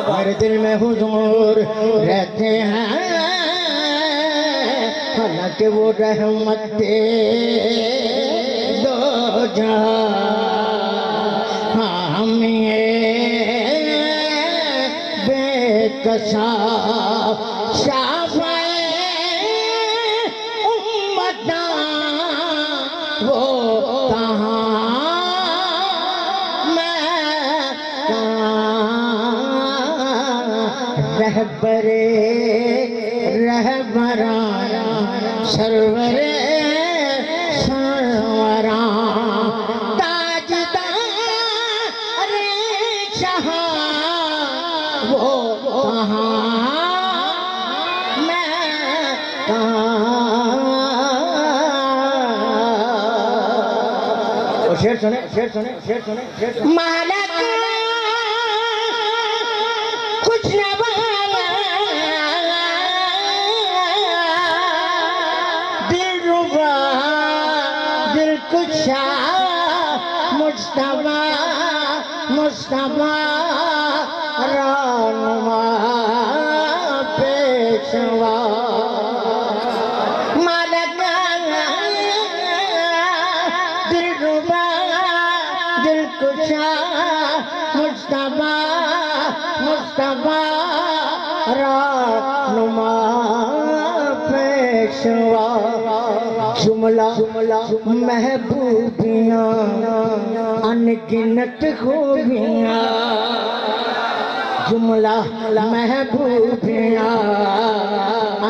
मेरे दिल में हुजूर रहते हैं, हालांकि वो रहमत दो जहां। हम ये बेकसा शाफ़ए उम्मता वो कहाँ रहबरे रहबरा सरवरे सरवरा ताजदार शाह वो कहाँ मैं कहाँ। शेर सुने शेर सुने शेर सुने शेर सुने। मालक कुछ न कुशा मुस्तफा मुस्तफा रहनुमा पेशवा। मालक दिलरुबा दिलकुशा मुस्तफा मुस्तफा रहनुमा पेशवा। जुमला महबूबियाँ अनगिनत खूबियाँ, जुमला महबूबियाँ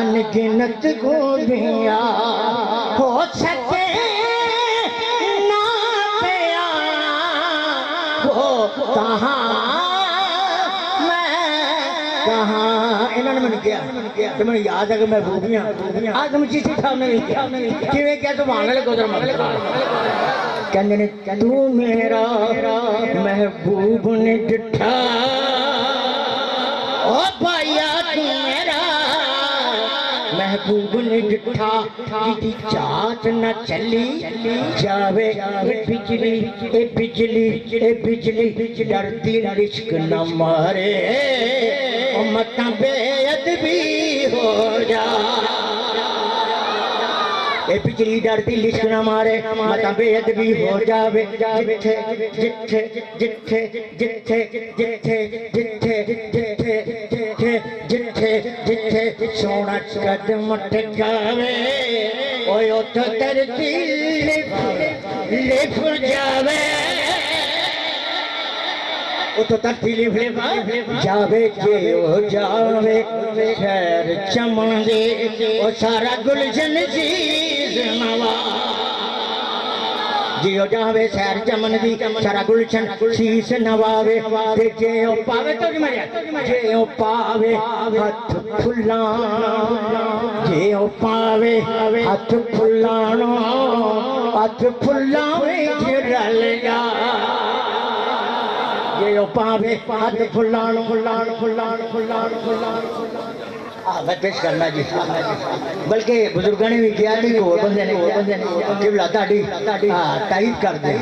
अनगिनत खूबियाँ हो सके ना पिया वो कहाँ कहाँ। इन्होंने मैंने किया तो मैंने याद है कि महबूबियाँ आज तुम चीज़ सामने नहीं किया कि क्या तो मांगले को तो मांगले कहने ने तू मेरा महबूब ने डिठा ओ भाइया तू मेरा महबूब ने डिठा की चाट न चली जावे बिजली ए बिजली ए बिजली डरती रिश्क न मारे मत बेअदबी हो जा। ए बिजली डरती लिश्क न मारे मत बेअदबी हो जावे। जिथे जिथे जिथे जिथे जिथे जिथे जिथे जिथे जिथे सोना कदम टकावे ओए उठ धरती लिफ जावे। उतो तर्तीली जावे जे ओ जावे खैर चमन दे ओ सारा गुलशन चीज नवा। जे ओ जावे सैर चमन दी सारा गुलशन शीश नवावे ते जे ओ पावे तो मरिया जे ओ पावे हथ फुलाणो जे ओ पावे हथ फुलाणो हथ फुलावे रल जा। ये पावे हाथ फुलाण फुलाण फुलाण फुलाण फुलाण। मैं पेश करना जी बल्कि बुजुर्गों ने भी किया कि कोई बंदे ने किबला ताड़ी तारीफ कर दे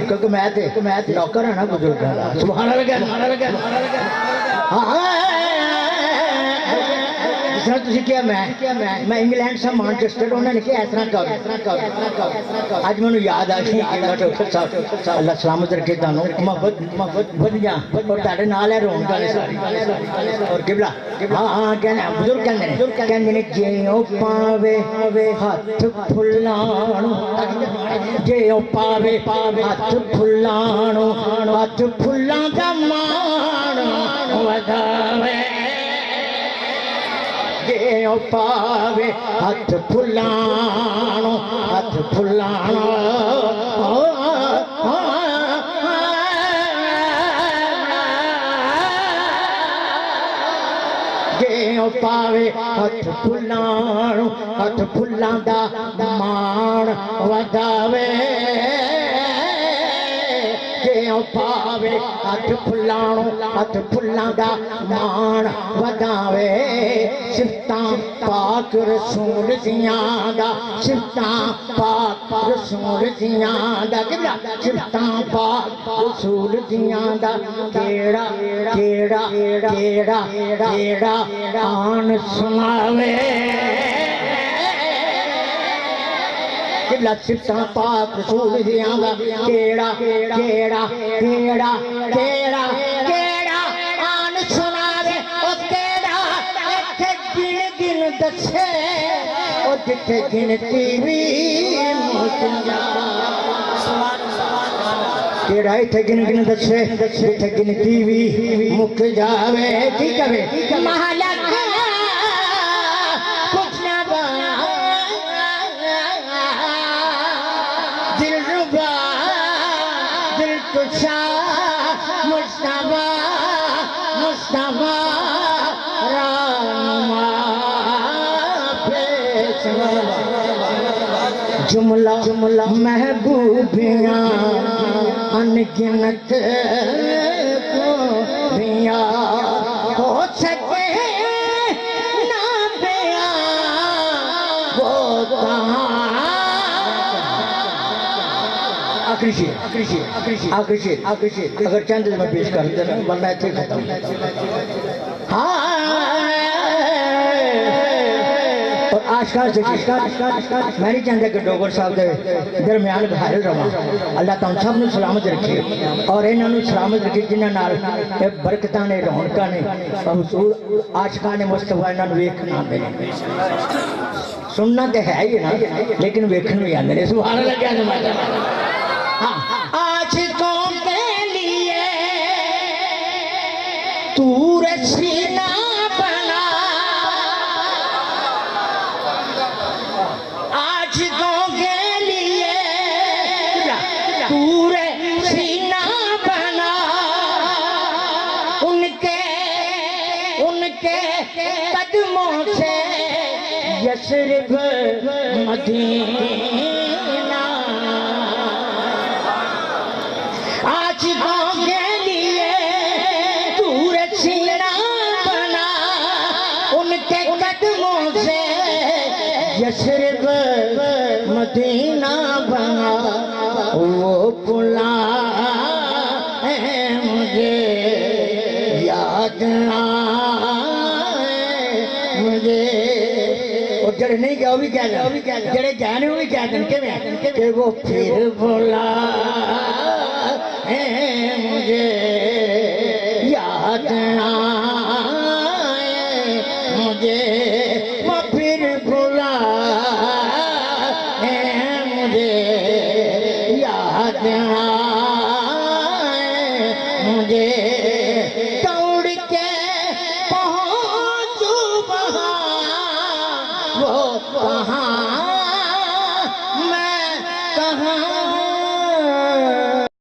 क्योंकि मैं नौकर है ना बुजुर्ग सुभान अल्लाह। क्या मैं इंग्लैंड से मैनचेस्टर उन्होंने क्या इस तरह कर आज मैं याद आ गई अल्लाह सलामत रखे तानू मोहब्बत बढ़िया और ताड़े नाल है रोन गाने सारी और किबला हाँ कहने बुजुर्ग कहने ने जे ओ पावे हाथ फुलाणो जे ओ पावे हाथ फुलाणो हाथ फुलां दा माण वधावे। जे ओ पावे हाथ फुलाणो हाथ फुलाणो जे ओ पावे हाथ फुलाणो हाथ फुलां दा माण वधावे। जे ओ पावे हथ फुलाणो हथ फुलां दा मान वधावे सिफतां पाक रसूल दियां दा सिफतां पाक रसूल दियां दा किबला सिफतां पाक रसूल दियां दा केड़ा केड़ा केड़ा केड़ा आन सुनावे सिफतां पाक रसूल दियां दा केड़ा केड़ा केड़ा केड़ा केड़ा आन सुनावे ओ केड़ा इत्थे गिन गिन दसे ओ जिथे गिनती भी केड़ा इत्थे गिन गिन दसे जिथे गिनती भी मुक जावे की कवे महला मुस्तफा मुस्तफा रामा जुमला जुमला महबूबियाँ अनगिनत खूबियाँ हो सके ना बयां वो कहाँ आकृषित अगर चंद में पेश कर देना वरना इतने खत्म हाँ और आशकार से मैं नहीं चाहता कि डोगर साहब के दरम्यान बहाल रहा अल्लाह तुम सब नूं सलामत रखे और इन्होंने सलामत रखे जिन्हां नाल बरकत ने रौनक ने हुजूर आशका ने मुस्तफा इन्होंने वेखना मिले सुनना तो है ही ना लेकिन वेखन भी आते सुभान अल्लाह आशिकों के लिए तू रसीना बना आशिकों के लिए तू रसीना बना उनके उनके कदमों से यशरब मदीना आशिकों के लिए तू रसीना बना उनके कदमों से यशरब मदीना बना वो बुला मुझे याद मुझे और जड़े नहीं गया वो भी कह जड़े गए वो भी कह दें कि वो फिर बोला मुझे याद आए मुझे वो फिर भुला मुझे याद आए मुझे दौड़ के पहुँचू वहाँ वो कहाँ मैं कहाँ